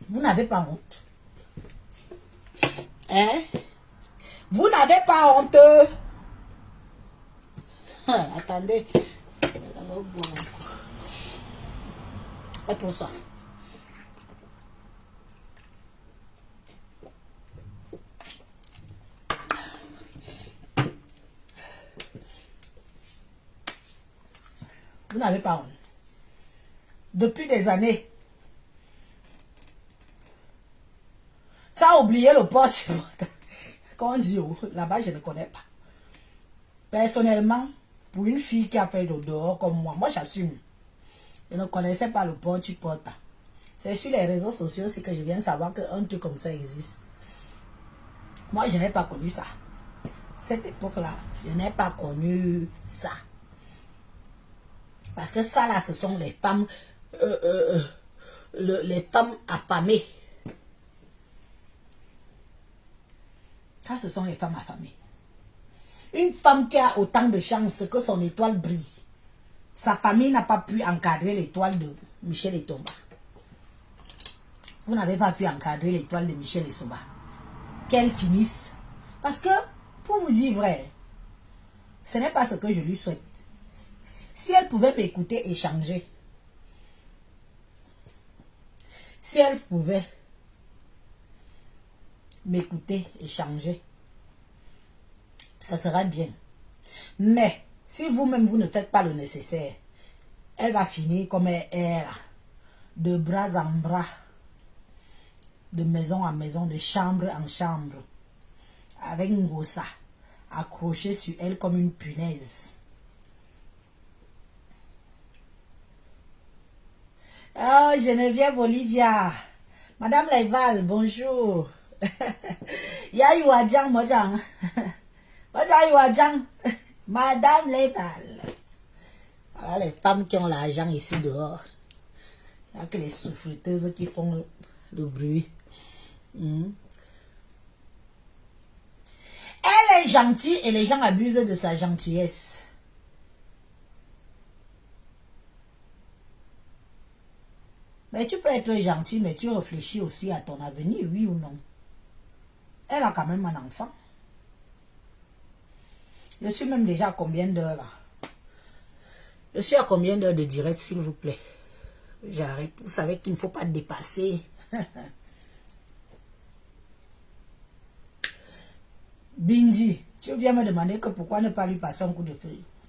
Vous n'avez pas honte. Hein? Vous n'avez pas honte. Attendez. Attends ça. Vous n'avez pas honte. Depuis des années, ça a oublié le porte. Quand on dit là-bas, je ne connais pas. Personnellement, pour une fille qui a fait de dehors comme moi j'assume. Je ne connaissais pas le porte-porte. C'est sur les réseaux sociaux aussi que je viens de savoir qu'un truc comme ça existe. Moi, je n'ai pas connu ça. Cette époque-là, je n'ai pas connu ça. Parce que ça, là, ce sont les femmes, les femmes affamées. Ça, ce sont les femmes affamées. Une femme qui a autant de chance que son étoile brille. sa famille n'a pas pu encadrer l'étoile de Michel Etomba. Vous n'avez pas pu encadrer l'étoile de Michel Etomba. Qu'elle finisse. Parce que, pour vous dire vrai, ce n'est pas ce que je lui souhaite. Si elle pouvait m'écouter et changer, si elle pouvait m'écouter et changer, ça sera bien. Mais, si vous-même, vous ne faites pas le nécessaire, elle va finir comme elle est là, de bras en bras, de maison en maison, de chambre en chambre, avec une gossa accrochée sur elle comme une punaise. Oh, Geneviève Olivia. Madame Leval, bonjour. Ya Yuadjang, Mojang. Mojang Yuadjang. Madame Leval. Voilà les femmes qui ont l'argent ici dehors. Il n'y a que les souffleteuses qui font le bruit. Elle est gentille et les gens abusent de sa gentillesse. Mais tu peux être gentil, mais tu réfléchis aussi à ton avenir, oui ou non? Elle a quand même un enfant. Je suis même déjà à combien d'heures là? Je suis à combien d'heures de direct, s'il vous plaît? J'arrête. Vous savez qu'il ne faut pas dépasser. Bindi, tu viens me demander que pourquoi ne pas lui passer un coup de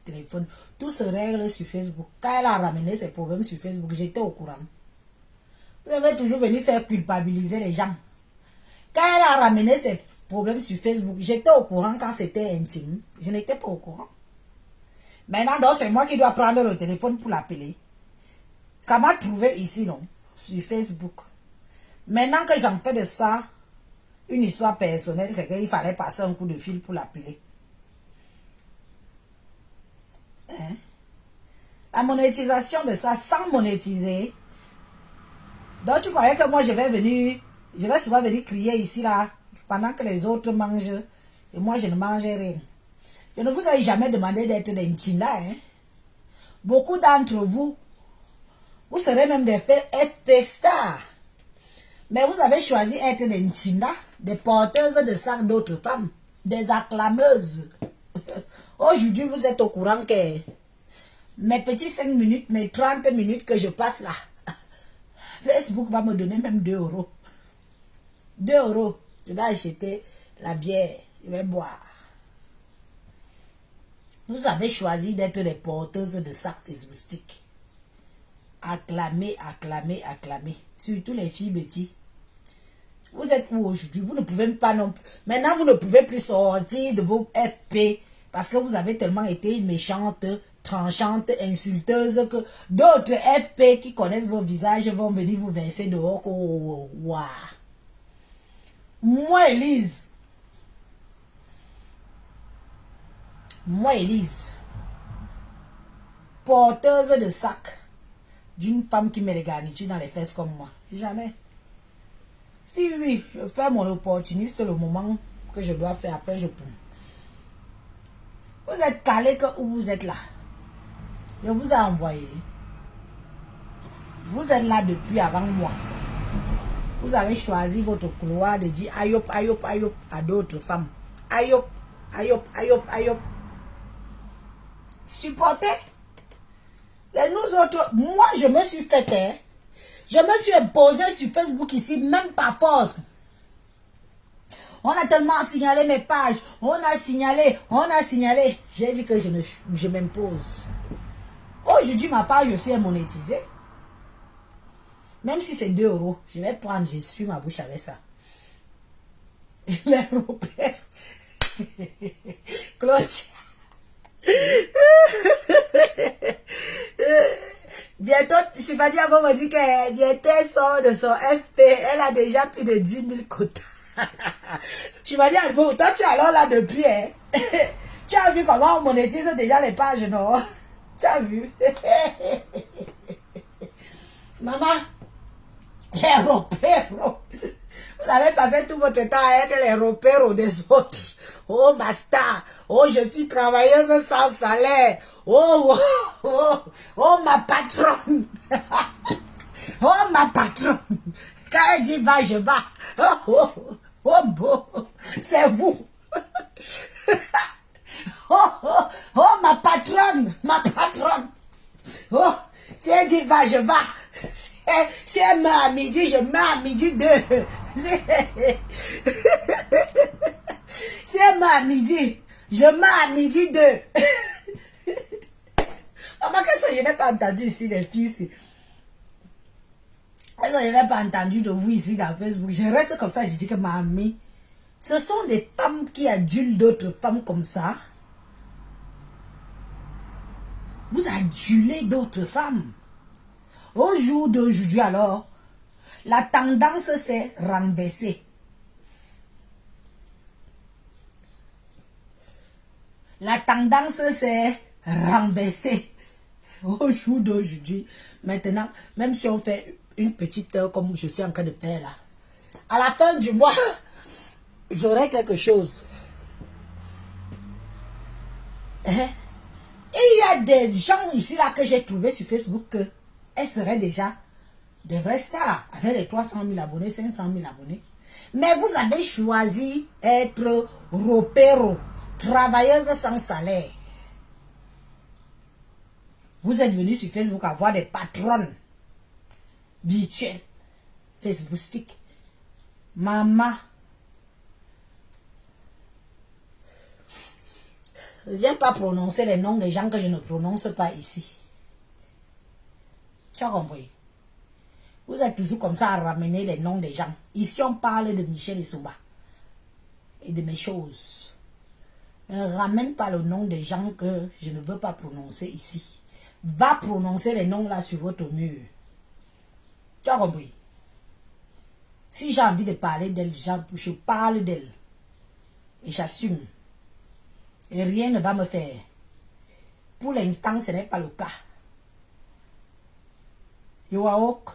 téléphone. Tout se règle sur Facebook. Quand elle a ramené ses problèmes sur Facebook, j'étais au courant. Vous avez toujours venu faire culpabiliser les gens. Quand elle a ramené ses problèmes sur Facebook, j'étais au courant quand c'était intime. Je n'étais pas au courant. Maintenant, c'est moi qui dois prendre le téléphone pour l'appeler. Ça m'a trouvé ici, non, sur Facebook. Maintenant que j'en fais de ça une histoire personnelle, c'est qu'il fallait passer un coup de fil pour l'appeler. Hein? La monétisation de ça, sans monétiser. Donc tu croyais que moi je vais souvent venir crier ici là, pendant que les autres mangent, et moi je ne mangeais rien. Je ne vous ai jamais demandé d'être des Nchinda, hein. Beaucoup d'entre vous, vous serez même des FP stars. Mais vous avez choisi d'être des Nchinda, des porteuses de sacs d'autres femmes, des acclameuses. Aujourd'hui, vous êtes au courant que mes petits 5 minutes, mes 30 minutes que je passe là, Facebook va me donner même 2 euros. 2 euros. Je vais acheter la bière. Je vais boire. Vous avez choisi d'être des porteuses de sacs facebookistiques. Acclamez, acclamez, acclamez. Surtout les filles bêtises. Vous êtes où aujourd'hui? Vous ne pouvez pas non plus. Maintenant, vous ne pouvez plus sortir de vos FP parce que vous avez tellement été méchante, tranchante, insulteuse que d'autres FP qui connaissent vos visages vont venir vous verser dehors. Oh, wow. Moi, Élise, porteuse de sac d'une femme qui met les garnitures dans les fesses comme moi. Jamais. Si oui, je fais mon opportuniste le moment que je dois faire, après je peux. Vous êtes calé que où vous êtes là. Je vous ai envoyé. Vous êtes là depuis avant moi. Vous avez choisi votre couloir de dire ayop, ayop, ayop à d'autres femmes. Ayop, ayop, ayop, ayop. Supportez. Et nous autres, moi je me suis fait taire. Je me suis imposé sur Facebook ici, même par force. On a tellement signalé mes pages. On a signalé. J'ai dit que je m'impose. Aujourd'hui, ma page aussi est monétisée. Même si c'est 2 euros, je vais prendre, je suis ma bouche avec ça. Les repères. Cloche. Bientôt, je vais dire, on me dit qu'elle bientôt sort de son FP. Elle a déjà plus de 10 000 quotas. Je vais dire, toi tu es alors là depuis, hein? Tu as vu comment on monétise déjà les pages, non? Tu as vu? Maman, les repères, vous avez passé tout votre temps à être les repères des autres. Oh, ma star. Oh, je suis travailleuse sans salaire. Oh, oh, oh, oh, ma patronne. Oh, ma patronne. Quand elle dit va, je vais. Oh, oh, oh, oh, bon. C'est vous. Oh, oh, oh, ma patronne. Ma patronne. Oh, si elle dit va, je vais. Si elle met à midi, je mets à midi 2. Si elle met à midi, je mets à midi 2. Maman, qu'est-ce que je n'ai pas entendu ici, les filles ici? Qu'est-ce que je n'ai pas entendu de vous ici dans Facebook? Je reste comme ça, je dis que mamie, ce sont des femmes qui adulent d'autres femmes comme ça. Vous adulez d'autres femmes. Au jour d'aujourd'hui, alors, la tendance s'est renversée. La tendance s'est renversée. Au jour d'aujourd'hui, maintenant, même si on fait une petite heure comme je suis en train de faire là, à la fin du mois, j'aurai quelque chose. Hein? Et il y a des gens ici là que j'ai trouvé sur Facebook que elles seraient déjà des vrais stars avec les 300 000 abonnés, 500 000 abonnés. Mais vous avez choisi être ropero, travailleuse sans salaire. Vous êtes venu sur Facebook avoir des patronnes virtuelles, Facebookistiques. Maman, ne viens pas prononcer les noms des gens que je ne prononce pas ici. Tu as compris? Vous êtes toujours comme ça à ramener les noms des gens. Ici, on parle de Michel Essouba et de mes choses. Ne ramène pas le nom des gens que je ne veux pas prononcer ici. Va prononcer les noms là sur votre mur. Tu as compris? Si j'ai envie de parler d'elle, je parle d'elle. Et j'assume. Et rien ne va me faire. Pour l'instant, ce n'est pas le cas. Yoaok.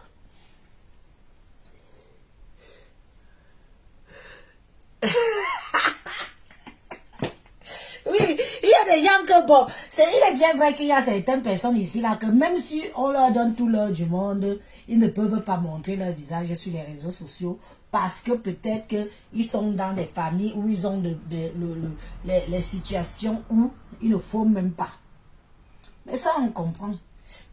Oui, il y a des gens que bon, il est bien vrai qu'il y a certaines personnes ici là que même si on leur donne tout l'or du monde, ils ne peuvent pas montrer leur visage sur les réseaux sociaux parce que peut-être qu'ils sont dans des familles où ils ont les situations où il ne faut même pas. Mais ça on comprend.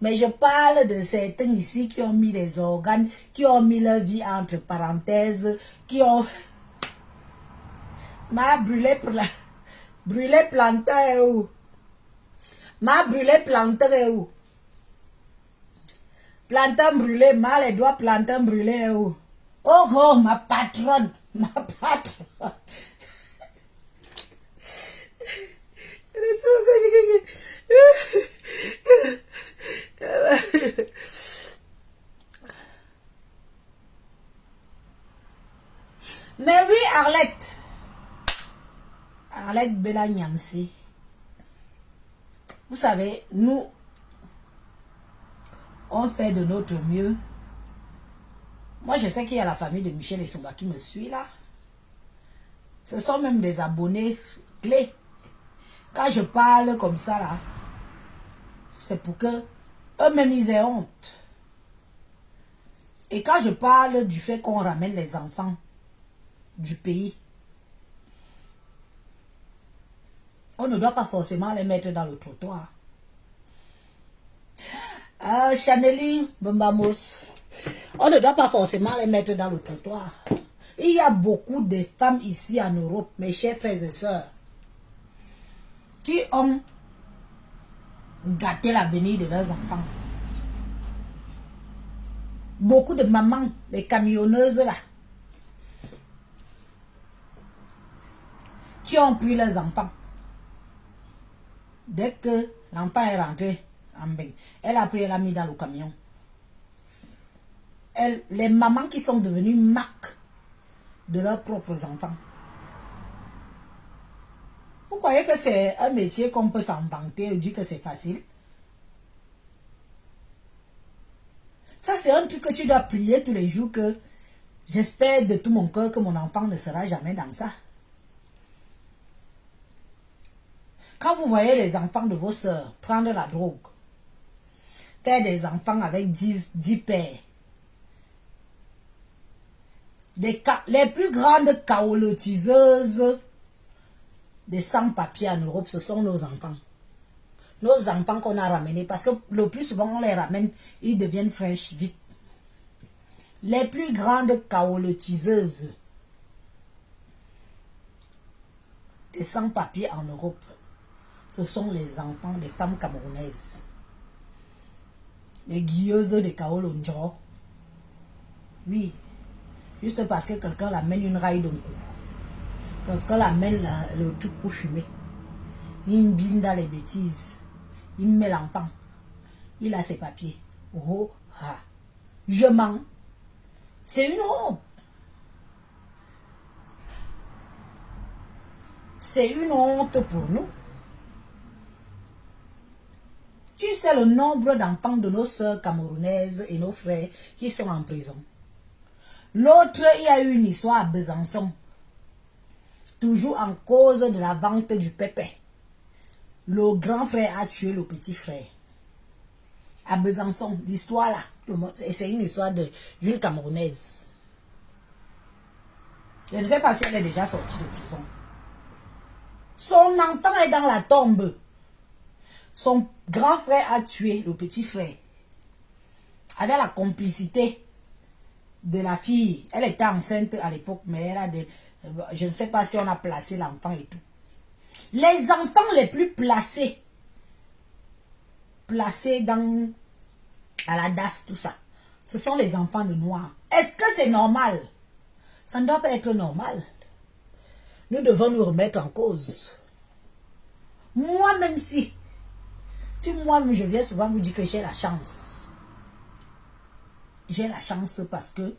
Mais je parle de certains ici qui ont mis des organes, qui ont mis leur vie entre parenthèses, qui ont... m'a brûlé pour la... Brûlé plantain est où? M'a brûlé plantain est où? Plantain brûlé, m'a les doigts plantain brûlé est où? Oh oh, ma patronne, ma patronne. Mais oui, Arlette. Arlette Bella Nyamsi. Vous savez, nous, on fait de notre mieux. Moi, je sais qu'il y a la famille de Michel Essouba qui me suit là. Ce sont même des abonnés clés. Quand je parle comme ça là, c'est pour que eux-mêmes ils aient honte. Et quand je parle du fait qu'on ramène les enfants du pays, on ne doit pas forcément les mettre dans le trottoir. Ah, Chaneline Bambamos, on ne doit pas forcément les mettre dans le trottoir. Il y a beaucoup de femmes ici en Europe, mes chers frères et sœurs, qui ont gâté l'avenir de leurs enfants. Beaucoup de mamans, les camionneuses là, qui ont pris leurs enfants. Dès que l'enfant est rentré en bain, elle a pris, elle a mis dans le camion. Les mamans qui sont devenues marques de leurs propres enfants. Vous croyez que c'est un métier qu'on peut s'en vanter ou dire que c'est facile? Ça, c'est un truc que tu dois prier tous les jours que j'espère de tout mon cœur que mon enfant ne sera jamais dans ça. Quand vous voyez les enfants de vos sœurs prendre la drogue, faire des enfants avec 10 pères, les plus grandes caolotiseuses des sans-papiers en Europe, ce sont nos enfants. Nos enfants qu'on a ramenés, parce que le plus souvent on les ramène, ils deviennent fraîches vite. Les plus grandes caolotiseuses des sans-papiers en Europe, ce sont les enfants des femmes camerounaises. Les guilleuses de Kaolonjo. Oui, juste parce que quelqu'un l'amène une raille d'un coup. Quelqu'un l'amène le truc pour fumer. Il me bine dans les bêtises. Il me met l'enfant. Il a ses papiers. Oh, ah. Je mens. C'est une honte. C'est une honte pour nous. Tu sais le nombre d'enfants de nos sœurs camerounaises et nos frères qui sont en prison. L'autre, il y a eu une histoire à Besançon. Toujours en cause de la vente du pépé. Le grand frère a tué le petit frère. À Besançon, l'histoire là, c'est une histoire d'une Camerounaise. Je ne sais pas si elle est déjà sortie de prison. Son enfant est dans la tombe. Son grand frère a tué le petit frère. Avec la complicité de la fille. Elle était enceinte à l'époque, mais elle a des... Je ne sais pas si on a placé l'enfant et tout. Les enfants les plus placés dans... à la DAS, tout ça. Ce sont les enfants de noirs. Est-ce que c'est normal? Ça ne doit pas être normal. Nous devons nous remettre en cause. Moi-même si moi-même je viens souvent vous dire que j'ai la chance. J'ai la chance parce que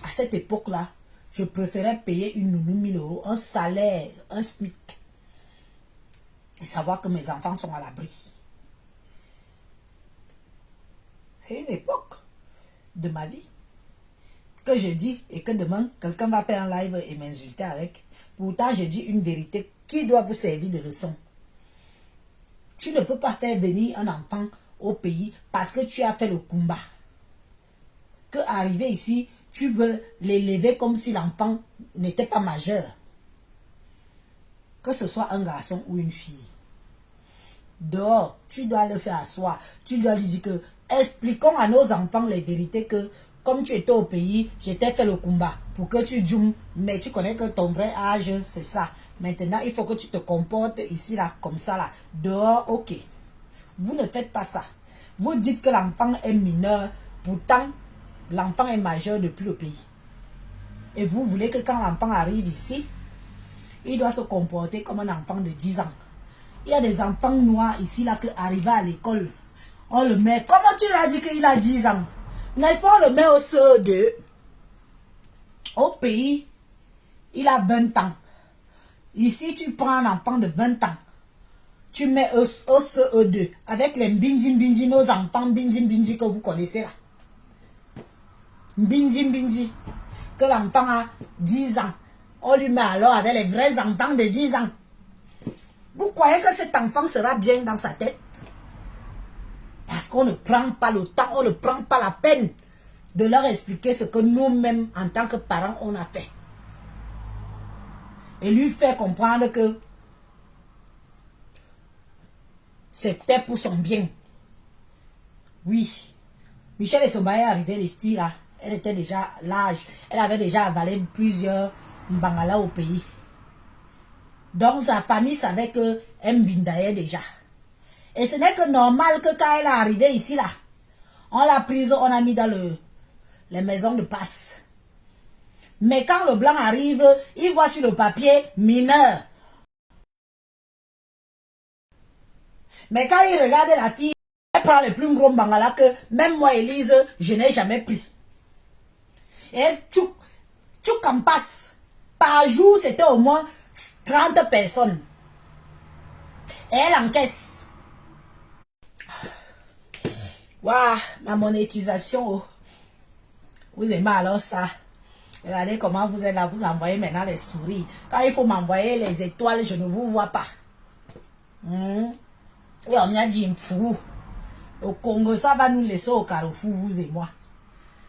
à cette époque-là, je préférais payer une nounou 1000 €, un salaire, un SMIC. Et savoir que mes enfants sont à l'abri. C'est une époque de ma vie que je dis et que demain, quelqu'un va faire un live et m'insulter avec. Pourtant, je dis une vérité qui doit vous servir de leçon. Tu ne peux pas faire venir un enfant au pays parce que tu as fait le combat. Que arriver ici, tu veux l'élever comme si l'enfant n'était pas majeur. Que ce soit un garçon ou une fille. Dehors, tu dois le faire asseoir. Tu dois lui dire que, expliquons à nos enfants les vérités que, comme tu étais au pays, j'étais fait le combat pour que tu joues, mais tu connais que ton vrai âge, c'est ça. Maintenant, il faut que tu te comportes ici, là, comme ça, là. Dehors, ok. Vous ne faites pas ça. Vous dites que l'enfant est mineur, pourtant, l'enfant est majeur depuis le pays. Et vous voulez que quand l'enfant arrive ici, il doit se comporter comme un enfant de 10 ans. Il y a des enfants noirs ici, là, qui arrivent à l'école. On le met. Comment tu as dit qu'il a 10 ans? N'est-ce pas, on le met au CE2. Au pays, il a 20 ans. Ici, tu prends un enfant de 20 ans. Tu mets au CE2. Avec les mbinji, nos enfants mbinji que vous connaissez là. Mbinji. Que l'enfant a 10 ans. On lui met alors avec les vrais enfants de 10 ans. Vous croyez que cet enfant sera bien dans sa tête? Parce qu'on ne prend pas le temps, on ne prend pas la peine de leur expliquer ce que nous-mêmes, en tant que parents, on a fait. Et lui faire comprendre que c'était pour son bien. Oui. Michel Essomba est arrivé ici là. Elle était déjà l'âge. Elle avait déjà avalé plusieurs Mbangala au pays. Donc sa famille savait que elle mbindaillait déjà. Et ce n'est que normal que quand elle est arrivée ici là, on l'a prise, on a mis dans les maisons de passe. Mais quand le blanc arrive, il voit sur le papier mineur. Mais quand il regarde la fille, elle prend le plus gros bangala que même moi, Élise, je n'ai jamais pris. Et elle tchouk en passe. Par jour, c'était au moins 30 personnes. Et elle encaisse. Waouh, ma monétisation. Oh. Vous aimez alors ça. Regardez comment vous êtes là, vous envoyez maintenant les souris. Quand il faut m'envoyer les étoiles, je ne vous vois pas. Et on a dit fou. Au Congo, ça va nous laisser au carrefour, vous et moi.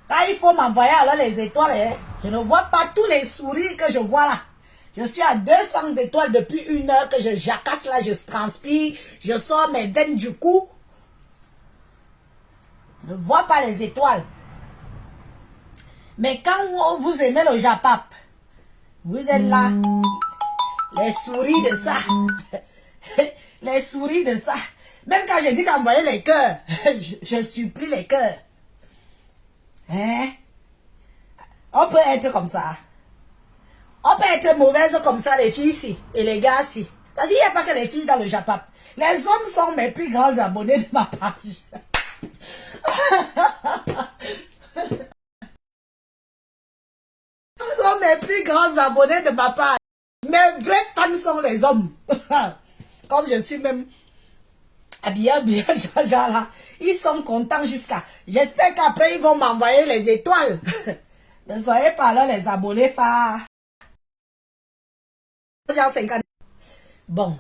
Quand il faut m'envoyer alors les étoiles, hein, je ne vois pas tous les souris que je vois là. Je suis à 200 étoiles depuis 1 heure que je jacasse là, je transpire, je sors mes veines du cou. Je ne vois pas les étoiles. Mais quand vous aimez le Japap, vous êtes là, les souris de ça. Les souris de ça. Même quand je dis qu'envoyer les cœurs, je supplie les cœurs. Hein? On peut être comme ça. On peut être mauvaise comme ça, les filles ici et les gars ici. Parce qu'il n'y a pas que les filles dans le Japap. Les hommes sont mes plus grands abonnés de ma page. Ils sont mes plus grands abonnés de ma page. Mes vrais fans sont les hommes. Comme je suis même habillé, genre là. Ils sont contents jusqu'à... J'espère qu'après, ils vont m'envoyer les étoiles. Ne soyez pas là, les abonnés, pas... Genre 50. Bon.